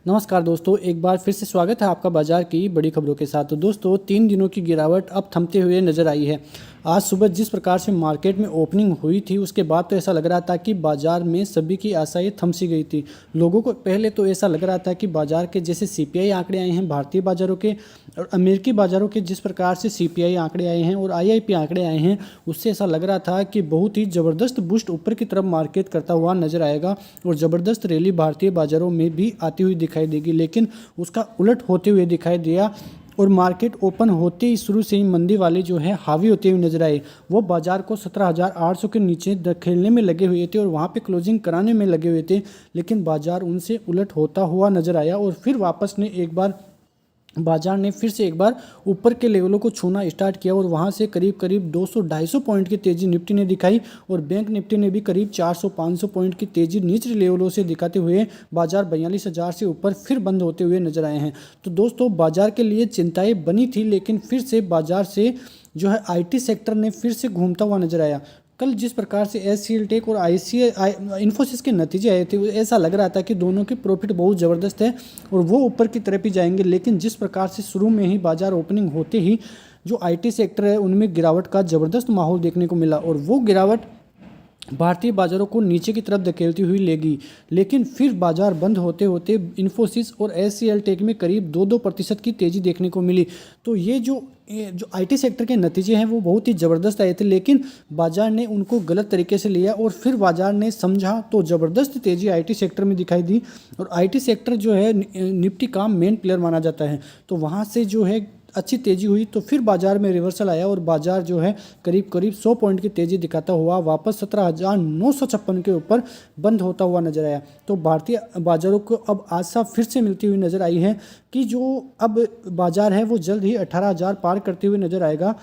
नमस्कार दोस्तों, एक बार फिर से स्वागत है आपका बाजार की बड़ी खबरों के साथ। तो दोस्तों, 3 दिनों की गिरावट अब थमते हुए नजर आई है। आज सुबह जिस प्रकार से मार्केट में ओपनिंग हुई थी, उसके बाद तो ऐसा लग रहा था कि बाजार में सभी की आशाएं थम सी गई थी। लोगों को पहले तो ऐसा लग रहा था कि बाजार के जैसे सीपीआई आंकड़े आए हैं भारतीय बाजारों के और अमेरिकी बाजारों के, जिस प्रकार से सीपीआई आंकड़े आए हैं और आईआईपी आंकड़े आए हैं, उससे ऐसा लग रहा था कि बहुत ही ज़बरदस्त बूस्ट ऊपर की तरफ मार्केट करता हुआ नजर आएगा और ज़बरदस्त रैली भारतीय बाजारों में भी आती हुई दिखाई देगी। लेकिन उसका उलट होते हुए दिखाई दिया और मार्केट ओपन होते ही शुरू से ही मंदी वाले जो है हावी होते हुए नजर आए। वो बाजार को 17,800 के नीचे धकेलने में लगे हुए थे और वहाँ पे क्लोजिंग कराने में लगे हुए थे, लेकिन बाजार उनसे उलट होता हुआ नजर आया और फिर वापस ने एक बार बाजार ने फिर से एक बार ऊपर के लेवलों को छूना स्टार्ट किया और वहां से करीब करीब 200-250 पॉइंट की तेजी निफ्टी ने दिखाई और बैंक निफ्टी ने भी करीब 400-500 पॉइंट की तेजी निचले लेवलों से दिखाते हुए बाजार 42,000 से ऊपर फिर बंद होते हुए नजर आए हैं। तो दोस्तों, बाजार के लिए चिंताएं बनी थी, लेकिन फिर से बाजार से जो है आईटी सेक्टर ने फिर से घूमता हुआ नजर आया। कल जिस प्रकार से एचसीएल टेक और इन्फोसिस के नतीजे आए थे, ऐसा लग रहा था कि दोनों के प्रॉफिट बहुत ज़बरदस्त है और वो ऊपर की तरफ ही जाएंगे। लेकिन जिस प्रकार से शुरू में ही बाजार ओपनिंग होते ही जो आईटी सेक्टर है उनमें गिरावट का ज़बरदस्त माहौल देखने को मिला और वो गिरावट भारतीय बाजारों को नीचे की तरफ धकेलती हुई लेगी। लेकिन फिर बाजार बंद होते होते इन्फोसिस और एचसीएल टेक में करीब 2-2% की तेज़ी देखने को मिली। तो ये जो आईटी सेक्टर के नतीजे हैं वो बहुत ही ज़बरदस्त आए थे, लेकिन बाजार ने उनको गलत तरीके से लिया और फिर बाजार ने समझा तो ज़बरदस्त तेज़ी आईटी सेक्टर में दिखाई दी। और आईटी सेक्टर जो है निफ्टी का मेन प्लेयर माना जाता है, तो वहाँ से जो है अच्छी तेजी हुई तो फिर बाजार में रिवर्सल आया और बाजार जो है करीब करीब 100 पॉइंट की तेजी दिखाता हुआ वापस 17,956 के ऊपर बंद होता हुआ नजर आया। तो भारतीय बाजारों को अब आशा फिर से मिलती हुई नजर आई है कि जो अब बाजार है वो जल्द ही 18,000 पार करते हुए नजर आएगा।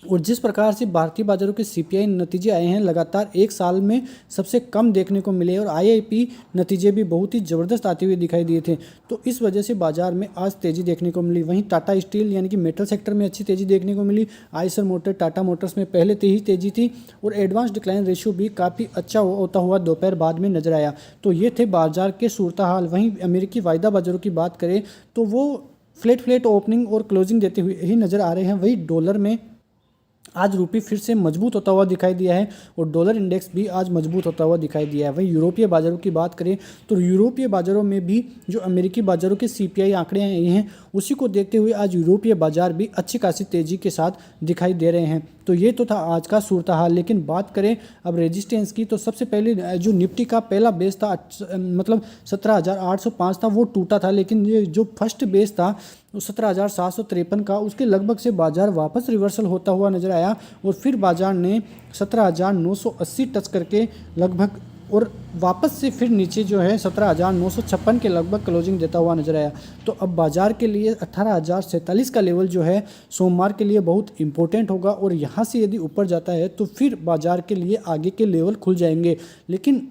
और जिस प्रकार से भारतीय बाजारों के सीपीआई नतीजे आए हैं, लगातार एक साल में सबसे कम देखने को मिले और आईआईपी नतीजे भी बहुत ही ज़बरदस्त आते हुए दिखाई दिए थे, तो इस वजह से बाजार में आज तेज़ी देखने को मिली। वहीं टाटा स्टील यानी कि मेटल सेक्टर में अच्छी तेज़ी देखने को मिली। आइसर मोटर, टाटा मोटर्स में पहले से ही तेज़ी थी और एडवांस डिक्लाइन रेशियो भी काफ़ी अच्छा होता हुआ दोपहर बाद में नजर आया। तो ये थे बाजार के सूरत हाल। वहीं अमेरिकी वायदा बाजारों की बात करें तो वो फ्लैट ओपनिंग और क्लोजिंग देते हुए ही नजर आ रहे हैं। वही डॉलर में आज रूपी फिर से मजबूत होता हुआ दिखाई दिया है और डॉलर इंडेक्स भी आज मजबूत होता हुआ दिखाई दिया है। वहीं यूरोपीय बाजारों की बात करें तो यूरोपीय बाजारों में भी जो अमेरिकी बाजारों के सीपीआई आंकड़े आए हैं, उसी को देखते हुए आज यूरोपीय बाजार भी अच्छी खासी तेज़ी के साथ दिखाई दे रहे हैं। तो ये तो था आज का सूरत हाल। लेकिन बात करें अब रेजिस्टेंस की, तो सबसे पहले जो निफ्टी का पहला बेस था मतलब 17,805 था, वो टूटा था। लेकिन ये जो फर्स्ट बेस था 17,753 का, उसके लगभग से बाजार वापस रिवर्सल होता हुआ नजर आया और फिर बाजार ने 17,980 टच करके लगभग और वापस से फिर नीचे जो है 17,956 के लगभग क्लोजिंग देता हुआ नजर आया। तो अब बाजार के लिए 18,047 का लेवल जो है सोमवार के लिए बहुत इंपॉर्टेंट होगा और यहाँ से यदि ऊपर जाता है तो फिर बाजार के लिए आगे के लेवल खुल जाएंगे। लेकिन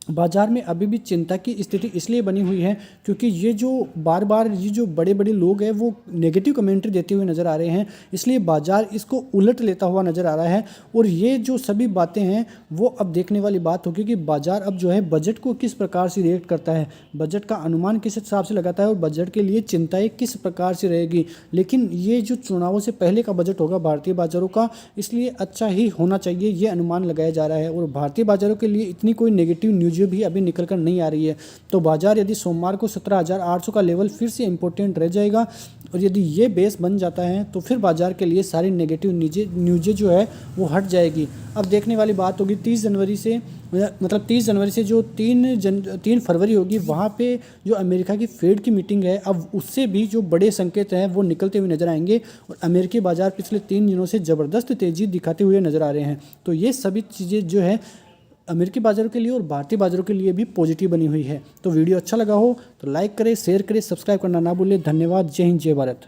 बाजार में अभी भी चिंता की स्थिति इसलिए बनी हुई है क्योंकि ये जो बार बार ये जो बड़े बड़े लोग हैं वो नेगेटिव कमेंट्री देते हुए नज़र आ रहे हैं, इसलिए बाजार इसको उलट लेता हुआ नज़र आ रहा है। और ये जो सभी बातें हैं वो अब देखने वाली बात होगी कि बाजार अब जो है बजट को किस प्रकार से रिएक्ट करता है, बजट का अनुमान किस हिसाब से लगाता है और बजट के लिए चिंताएं किस प्रकार से रहेगी। लेकिन ये जो चुनावों से पहले का बजट होगा भारतीय बाजारों का, इसलिए अच्छा ही होना चाहिए, ये अनुमान लगाया जा रहा है। और भारतीय बाजारों के लिए इतनी कोई नेगेटिव न्यूज भी अभी निकल कर नहीं आ रही है। तो बाजार यदि सोमवार को 17,800 का लेवल फिर से इंपॉर्टेंट रह जाएगा और यदि ये बेस बन जाता है तो फिर बाजार के लिए सारी नेगेटिव न्यूज़ें जो है वो हट जाएगी। अब देखने वाली बात होगी 30 जनवरी से, मतलब 30 जनवरी से जो 3 फरवरी होगी, वहाँ पे जो अमेरिका की फेड की मीटिंग है, अब उससे भी जो बड़े संकेत हैं वो निकलते हुए नजर आएंगे और अमेरिकी बाजार पिछले 3 दिनों से ज़बरदस्त तेज़ी दिखाते हुए नजर आ रहे हैं। तो ये सभी चीज़ें जो है अमेरिकी बाजारों के लिए और भारतीय बाजारों के लिए भी पॉजिटिव बनी हुई है। तो वीडियो अच्छा लगा हो तो लाइक करें, शेयर करें, सब्सक्राइब करना ना भूलें। धन्यवाद। जय हिंद, जय भारत।